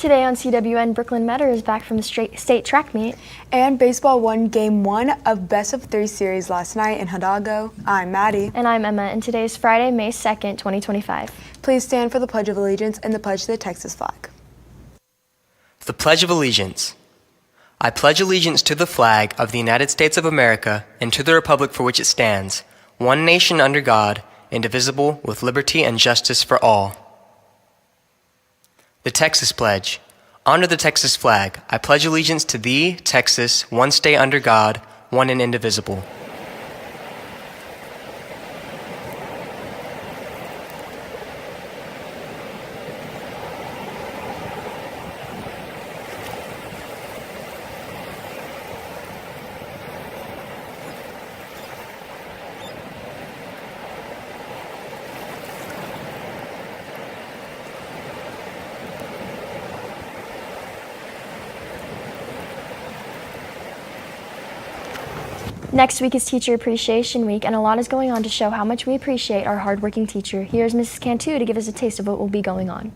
Today on CWN, Brooklyn Metter is back from the state track meet. And baseball won Game 1 of Best of 3 series last night in Hidalgo. I'm Maddie. And I'm Emma, and today is Friday, May 2nd, 2025. Please stand for the Pledge of Allegiance and the pledge to the Texas flag. The Pledge of Allegiance. I pledge allegiance to the flag of the United States of America and to the republic for which it stands, one nation under God, indivisible, with liberty and justice for all. The Texas Pledge. Under the Texas flag, I pledge allegiance to thee, Texas, one state under God, one and indivisible. Next week is Teacher Appreciation Week, and a lot is going on to show how much we appreciate our hardworking teacher. Here's Mrs. Cantu to give us a taste of what will be going on.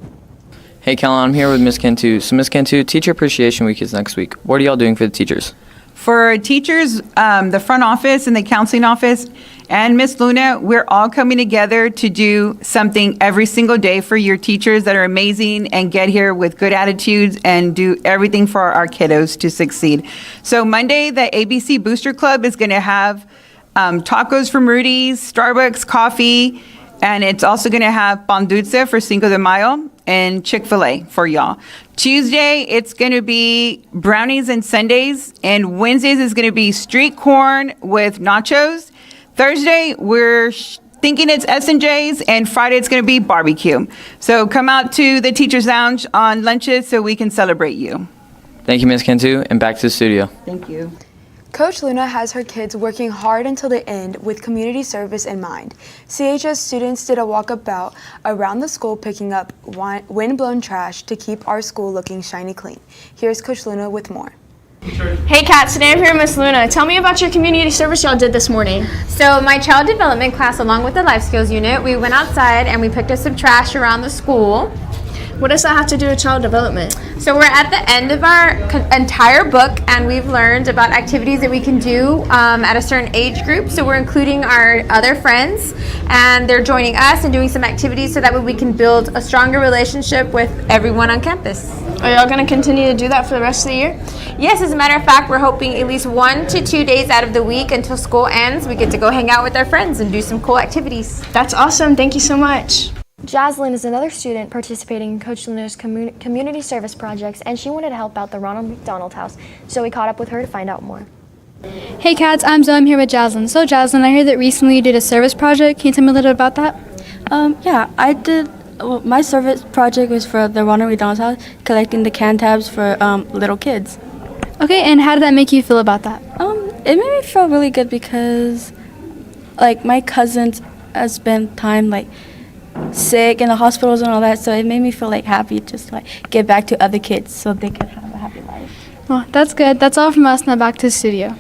Hey Calallen, I'm here with Miss Cantu. So Miss Cantu, Teacher Appreciation Week is next week. What are y'all doing for the teachers? For teachers, the front office and the counseling office, and Miss Luna, we're all coming together to do something every single day for your teachers that are amazing and get here with good attitudes and do everything for our kiddos to succeed. So Monday, the ABC Booster Club is going to have tacos from Rudy's, Starbucks, coffee, and it's also going to have pan dulce for Cinco de Mayo and Chick-fil-A for y'all. Tuesday, it's going to be brownies and sundaes, and Wednesdays is going to be street corn with nachos. Thursday, we're thinking it's S&J's, and Friday it's going to be barbecue. So come out to the Teacher's Lounge on lunches so we can celebrate you. Thank you, Miss Cantu, and back to the studio. Thank you. Coach Luna has her kids working hard until the end with community service in mind. CHS students did a walkabout around the school picking up wind-blown trash to keep our school looking shiny clean. Here's Coach Luna with more. Hey Kat, today I'm here with Miss Luna. Tell me about your community service y'all did this morning. So my child development class, along with the life skills unit, we went outside and we picked up some trash around the school. What does that have to do with child development? So we're at the end of our entire book, and we've learned about activities that we can do at a certain age group. So we're including our other friends, and they're joining us and doing some activities so that way we can build a stronger relationship with everyone on campus. Are y'all going to continue to do that for the rest of the year? Yes, as a matter of fact, we're hoping at least 1 to 2 days out of the week until school ends, we get to go hang out with our friends and do some cool activities. That's awesome. Thank you so much. Jaslyn is another student participating in Coach Luna's community service projects, and she wanted to help out the Ronald McDonald House, so we caught up with her to find out more. Hey Cats, I'm Zoe. I'm here with Jaslyn. So Jaslyn, I heard that recently you did a service project. Can you tell me a little bit about that? Yeah, I did. My service project was for the Ronald McDonald House, collecting the can tabs for little kids. Okay, and how did that make you feel about that? It made me feel really good because, like, my cousins has spent time sick in the hospitals and all that, so it made me feel happy just to get back to other kids so they could have a happy life. Well, that's good. That's all from us. Now back to the studio.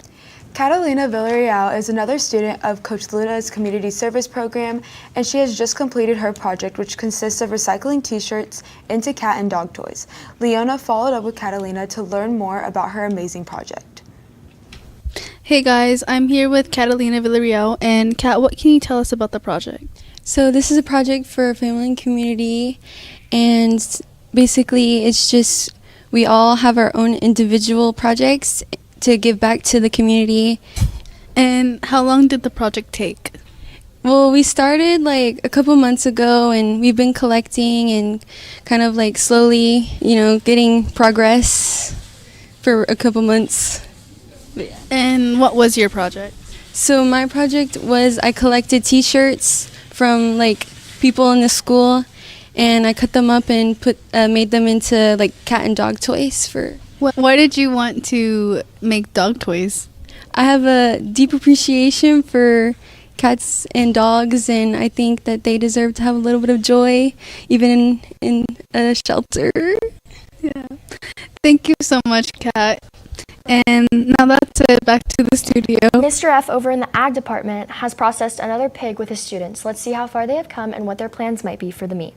Catalina Villarreal is another student of Coach Luna's community service program, and she has just completed her project, which consists of recycling t-shirts into cat and dog toys. Leona followed up with Catalina to learn more about her amazing project. Hey guys, I'm here with Catalina Villarreal, and Kat, what can you tell us about the project? So this is a project for family and community, and basically it's just we all have our own individual projects to give back to the community. And how long did the project take? Well, we started a couple months ago, and we've been collecting and kind of slowly, getting progress for a couple months. And what was your project? So my project was I collected t-shirts from people in the school, and I cut them up and made them into cat and dog toys for. Why did you want to make dog toys? I have a deep appreciation for cats and dogs, and I think that they deserve to have a little bit of joy, even in a shelter. Yeah. Thank you so much, Kat. And now that's it, back to the studio. Mr. F over in the ag department has processed another pig with his students. Let's see how far they have come and what their plans might be for the meet.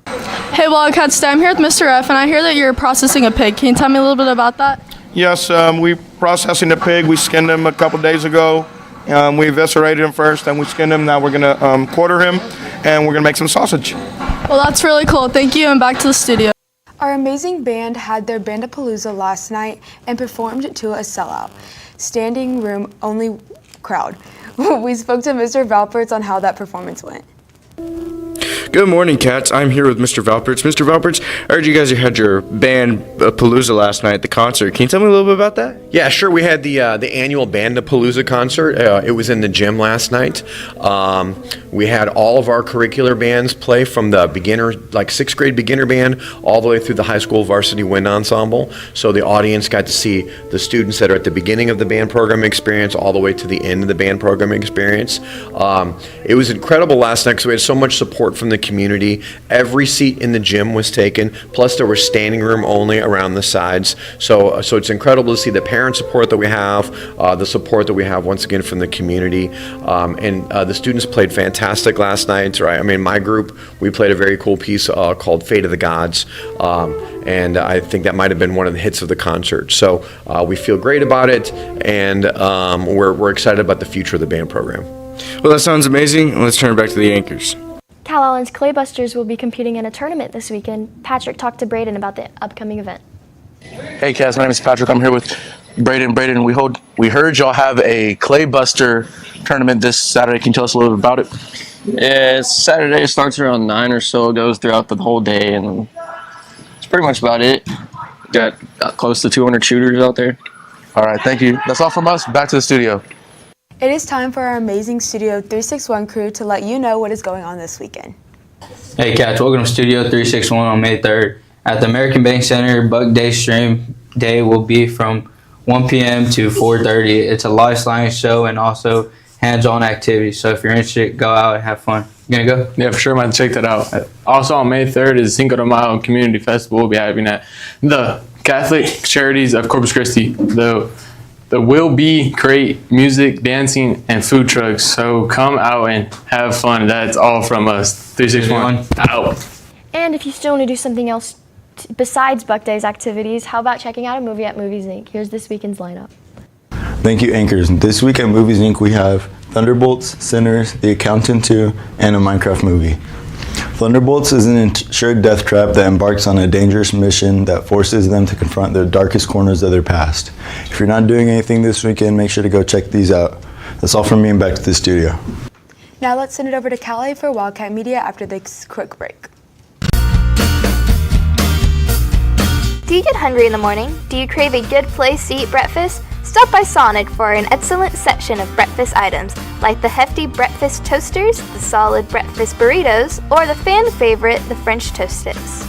Hey Wildcats, I'm here with Mr. F, and I hear that you're processing a pig. Can you tell me a little bit about that? Yes, we processing the pig. We skinned him a couple days ago. We eviscerated him first, then we skinned him. Now we're going to quarter him, and we're going to make some sausage. Well, that's really cool. Thank you, and back to the studio. Our amazing band had their Bandapalooza last night and performed to a sellout, standing room only crowd. We spoke to Mr. Valperts on how that performance went. Good morning, Cats. I'm here with Mr. Valperts. Mr. Valperts, I heard you guys had your band Palooza last night at the concert. Can you tell me a little bit about that? Yeah, sure. We had the annual Bandapalooza concert. It was in the gym last night. We had all of our curricular bands play from the beginner, like 6th grade beginner band, all the way through the high school varsity wind ensemble. So the audience got to see the students that are at the beginning of the band program experience all the way to the end of the band program experience. It was incredible last night because we had so much support from the community. Every seat in the gym was taken, plus there was standing room only around the sides. So it's incredible to see the parent support that we have, the support that we have once again from the community, and the students played fantastic last night. Right? I mean, my group, we played a very cool piece called Fate of the Gods, and I think that might have been one of the hits of the concert. So we feel great about it, and we're excited about the future of the band program. Well, that sounds amazing. Let's turn it back to the anchors. Calallen's Claybusters will be competing in a tournament this weekend. Patrick talked to Braden about the upcoming event. Hey, Cass, my name is Patrick. I'm here with Braden. Braden, we heard y'all have a Claybuster tournament this Saturday. Can you tell us a little bit about it? Yeah, it's Saturday. It starts around 9 or so. It goes throughout the whole day, and it's pretty much about it. Got close to 200 shooters out there. All right, thank you. That's all from us. Back to the studio. It is time for our amazing Studio 361 crew to let you know what is going on this weekend. Hey Cats, welcome to Studio 361 on May 3rd. At the American Bank Center, Buck Day Stream Day will be from 1 p.m. to 4:30. It's a live sliding show and also hands-on activities. So if you're interested, go out and have fun. You gonna go? Yeah, for sure, man. Check that out. Also on May 3rd is Cinco de Mayo Community Festival. We'll be having at the Catholic Charities of Corpus Christi. There will be great music, dancing, and food trucks. So come out and have fun. That's all from us. 361 out. And if you still want to do something else besides Buck Day's activities, how about checking out a movie at Movies Inc.? Here's this weekend's lineup. Thank you, anchors. This week at Movies Inc. we have Thunderbolts, Sinners, The Accountant 2, and a Minecraft movie. Thunderbolts is an insured death trap that embarks on a dangerous mission that forces them to confront the darkest corners of their past. If you're not doing anything this weekend, make sure to go check these out. That's all from me and back to the studio. Now let's send it over to Callie for Wildcat Media after this quick break. Do you get hungry in the morning? Do you crave a good place to eat breakfast? Stop by Sonic for an excellent section of breakfast items, like the hefty breakfast toasters, the solid breakfast burritos, or the fan favorite, the French toast sticks.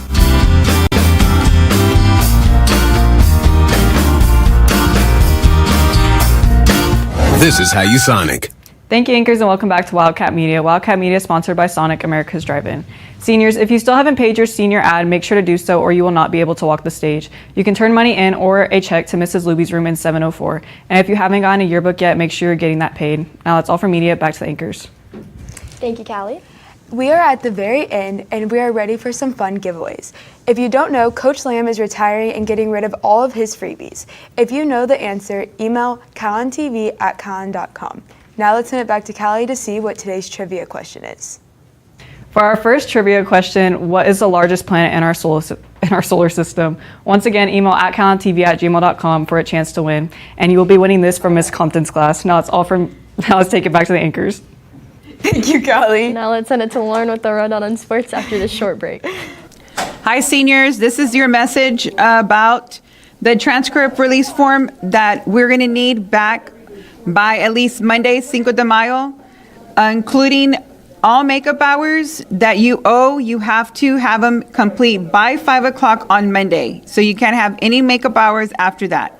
This is how you Sonic. Thank you, anchors, and welcome back to Wildcat Media. Wildcat Media is sponsored by Sonic, America's Drive-In. Seniors, if you still haven't paid your senior ad, make sure to do so or you will not be able to walk the stage. You can turn money in or a check to Mrs. Luby's room in 704. And if you haven't gotten a yearbook yet, make sure you're getting that paid. Now that's all for media. Back to the anchors. Thank you, Callie. We are at the very end and we are ready for some fun giveaways. If you don't know, Coach Lamb is retiring and getting rid of all of his freebies. If you know the answer, email CalallenTV@Calallen.com. Now let's send it back to Callie to see what today's trivia question is. For our first trivia question, what is the largest planet in our solar system? Once again, email @CalallenTV@gmail.com for a chance to win. And you will be winning this from Miss Compton's class. Now let's take it back to the anchors. Thank you, Callie. Now let's send it to Lauren with the rundown on sports after this short break. Hi, seniors. This is your message about the transcript release form that we're going to need back by at least Monday, Cinco de Mayo, including all makeup hours that you owe. You have to have them complete by 5 o'clock on Monday. So you can't have any makeup hours after that.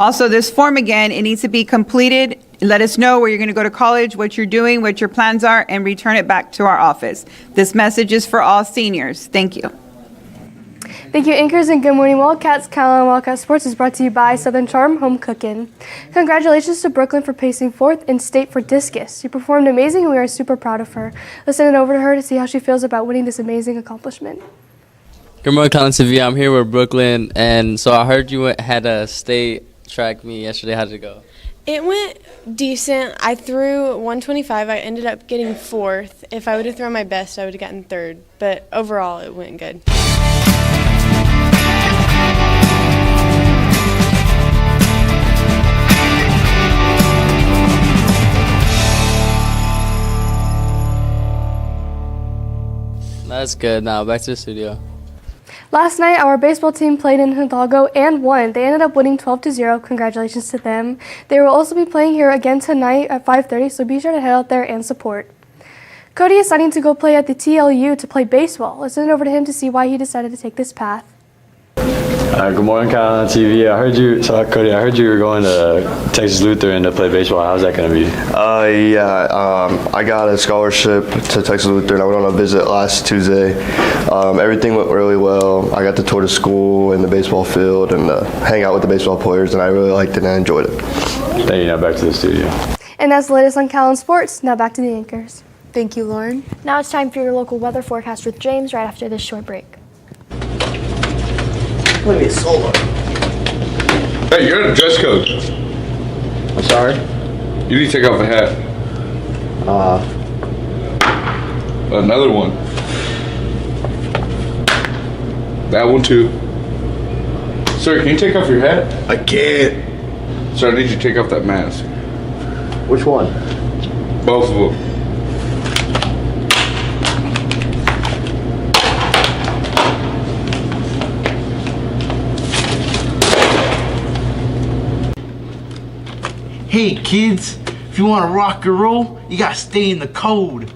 Also, this form, again, it needs to be completed. Let us know where you're going to go to college, what you're doing, what your plans are, and return it back to our office. This message is for all seniors. Thank you. Thank you, anchors, and good morning, Wildcats. Calallen Wildcat Sports is brought to you by Southern Charm Home Cooking. Congratulations to Brooklyn for placing 4th in state for discus. She performed amazing, and we are super proud of her. Let's send it over to her to see how she feels about winning this amazing accomplishment. Good morning, Calallen TV. I'm here with Brooklyn, and so I heard you had a state track meet yesterday. How did it go? It went decent. I threw 125. I ended up getting 4th. If I would have thrown my best, I would have gotten 3rd. But overall, it went good. That's good. Now back to the studio. Last night, our baseball team played in Hidalgo and won. They ended up winning 12-0. Congratulations to them. They will also be playing here again tonight at 5:30, so be sure to head out there and support. Cody is starting to go play at the TLU to play baseball. Let's send it over to him to see why he decided to take this path. Good morning, Calallen TV. Cody, I heard you were going to Texas Lutheran to play baseball. How's that going to be? I got a scholarship to Texas Lutheran. I went on a visit last Tuesday. Everything went really well. I got to tour the school and the baseball field and hang out with the baseball players, and I really liked it and I enjoyed it. Thank you. Now back to the studio. And that's the latest on Calallen Sports. Now back to the anchors. Thank you, Lauren. Now it's time for your local weather forecast with James right after this short break. Play me a solo. Hey, you're in a dress code. I'm sorry? You need to take off the hat. Another one. That one too. Sir, can you take off your hat? I can't. Sir, I need you to take off that mask. Which one? Both of them. Hey kids, if you want to rock and roll, you gotta stay in the code.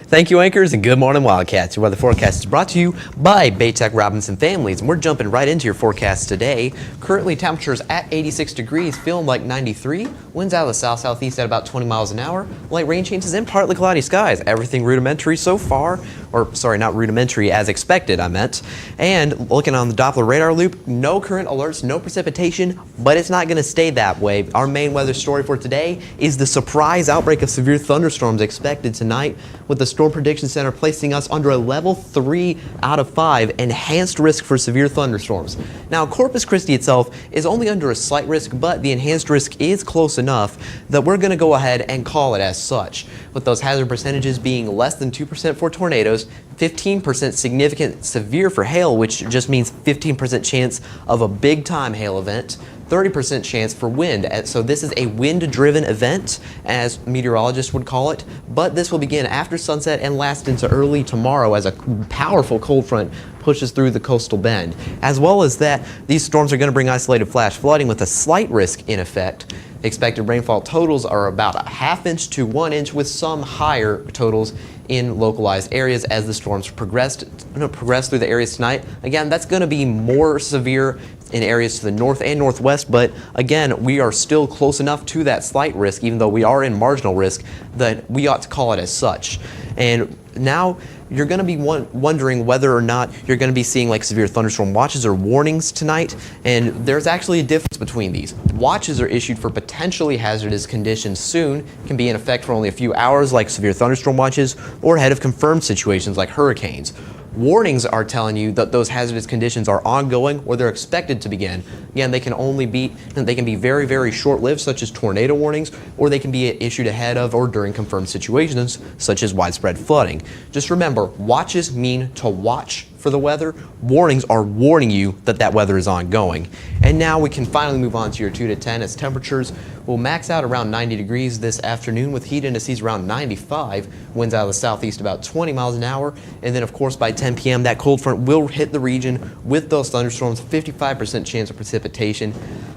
Thank you, anchors, and good morning, Wildcats. Your weather forecast is brought to you by Baytech Robinson Families, and we're jumping right into your forecast today. Currently, temperatures at 86 degrees, feeling like 93. Winds out of the south-southeast at about 20 miles an hour. Light rain chances and partly cloudy skies. Everything rudimentary so far, or sorry, not rudimentary, as expected, I meant. And looking on the Doppler radar loop, no current alerts, no precipitation, but it's not going to stay that way. Our main weather story for today is the surprise outbreak of severe thunderstorms expected tonight, with the Storm Prediction Center placing us under a level 3 out of 5 enhanced risk for severe thunderstorms. Now, Corpus Christi itself is only under a slight risk, but the enhanced risk is close enough that we're going to go ahead and call it as such, with those hazard percentages being less than 2% for tornadoes, 15% significant severe for hail, which just means 15% chance of a big time hail event, 30% chance for wind. So this is a wind-driven event, as meteorologists would call it, but this will begin after sunset and last into early tomorrow as a powerful cold front pushes through the coastal bend. As well as that, these storms are going to bring isolated flash flooding with a slight risk in effect. Expected rainfall totals are about a ½ inch to 1 inch, with some higher totals in localized areas as the storms progress through the areas tonight. Again, that's going to be more severe in areas to the north and northwest, but again, we are still close enough to that slight risk, even though we are in marginal risk, that we ought to call it as such. And now you're going to be wondering whether or not you're going to be seeing like severe thunderstorm watches or warnings tonight, and there's actually a difference between these. Watches are issued for potentially hazardous conditions soon, can be in effect for only a few hours like severe thunderstorm watches, or ahead of confirmed situations like hurricanes. Warnings are telling you that those hazardous conditions are ongoing or they're expected to begin. Again, they can be very, very short-lived, such as tornado warnings, or they can be issued ahead of or during confirmed situations, such as widespread flooding. Just remember, watches mean to watch for the weather. Warnings are warning you that that weather is ongoing. And now we can finally move on to your 2 to 10 as temperatures will max out around 90 degrees this afternoon with heat indices around 95, winds out of the southeast about 20 miles an hour. And then of course by 10 p.m. that cold front will hit the region with those thunderstorms, 55% chance of precipitation.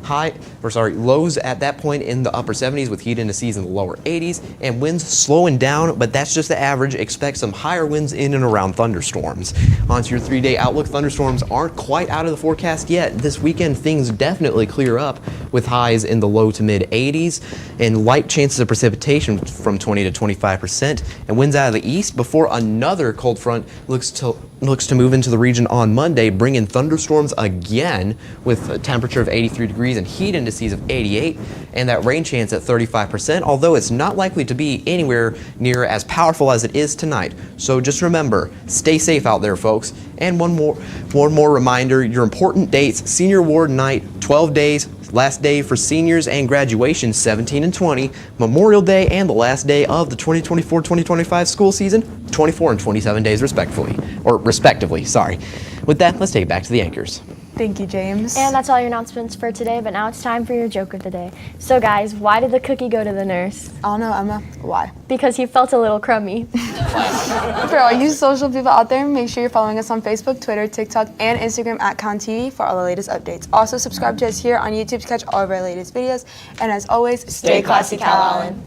Lows at that point in the upper 70s with heat indices in the lower 80s, and winds slowing down, but that's just the average. Expect some higher winds in and around thunderstorms. On to your 3-day outlook. Thunderstorms aren't quite out of the forecast yet. This weekend, things definitely clear up with highs in the low to mid 80s and light chances of precipitation from 20 to 25%, and winds out of the east before another cold front looks to move into the region on Monday, bringing thunderstorms again with a temperature of 83 degrees and heat indices of 88, and that rain chance at 35%, although it's not likely to be anywhere near as powerful as it is tonight. So just remember, stay safe out there, folks. And one more reminder, your important dates: senior award night, 12 days, last day for seniors and graduation, 17 and 20, Memorial Day, and the last day of the 2024-2025 school season, 24 and 27 days respectively, sorry. With that, let's take it back to the anchors. Thank you, James. And that's all your announcements for today, but now it's time for your joke of the day. So guys, why did the cookie go to the nurse? I don't know, Emma. Why? Because he felt a little crummy. For all you social people out there, make sure you're following us on Facebook, Twitter, TikTok, and Instagram at CalallenTV for all the latest updates. Also, subscribe to us here on YouTube to catch all of our latest videos. And as always, stay classy, Calallen.